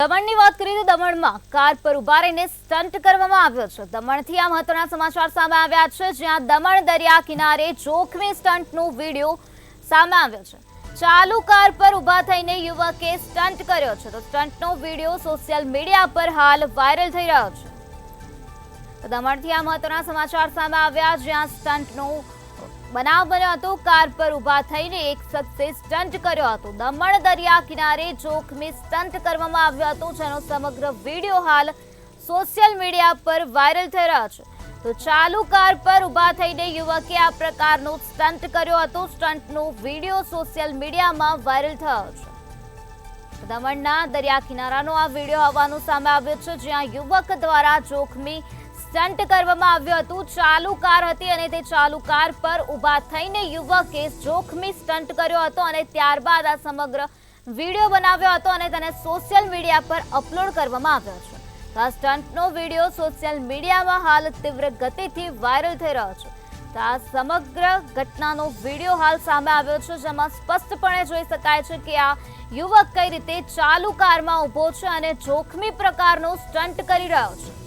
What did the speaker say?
દમણની વાત કરીએ તો દમણમાં કાર પર ઉભા રહીને સ્ટન્ટ કરવામાં આવ્યો છે। દમણથી આ મહત્વના સમાચાર સામે આવ્યા છે, જ્યાં દમણ દરિયા કિનારે જોખમી સ્ટન્ટનો વિડીયો સામે આવ્યો છે। ચાલુ કાર પર ઉભા થઈને યુવકે સ્ટન્ટ કર્યો છે, તો સ્ટન્ટનો વિડીયો સોશિયલ મીડિયા પર હાલ વાયરલ થઈ રહ્યો છે। તો દમણથી આ મહત્વના સમાચાર સામે આવ્યા, જ્યાં સ્ટન્ટનો બનાવ બન્યો હતો। કાર પર ઉભા થઈને એક શખ્સે સ્ટન્ટ કર્યો હતો। દમણ દરિયા કિનારે જોખમી સ્ટન્ટ કરવામાં આવ્યો હતો, જેનો સમગ્ર વિડીયો હાલ સોશિયલ મીડિયા પર વાયરલ થઈ રહ્યો છે। તો ચાલુ કાર પર ઉભા થઈને યુવકે આ પ્રકારનો સ્ટન્ટ કર્યો હતો। સ્ટન્ટનો વિડીયો સોશિયલ મીડિયામાં વાયરલ થયો છે। દમણના દરિયા કિનારાનો આ વિડીયો હોવાનું સામે આવ્યો છે, જ્યાં યુવક દ્વારા જોખમી સ્ટન્ટ કરવામાં આવ્યું હતું। ચાલુ કાર હતી અને તે ચાલુ કાર પર ઉભા થઈને યુવકે જોખમી સ્ટન્ટ કર્યો હતો અને ત્યારબાદ આ સમગ્ર વિડીયો બનાવ્યો હતો અને તેને સોશિયલ મીડિયા પર અપલોડ કરવામાં આવ્યો છે। તો આ સ્ટન્ટનો વિડીયો સોશિયલ મીડિયામાં હાલ તીવ્ર ગતિથી વાયરલ થઈ રહ્યો છે। તો આ સમગ્ર ઘટનાનો વિડીયો હાલ સામે આવ્યો છે, જેમાં સ્પષ્ટપણે જોઈ શકાય છે કે આ યુવક કઈ રીતે ચાલુ કારમાં ઊભો છે અને જોખમી પ્રકારનો સ્ટન્ટ કરી રહ્યો છે।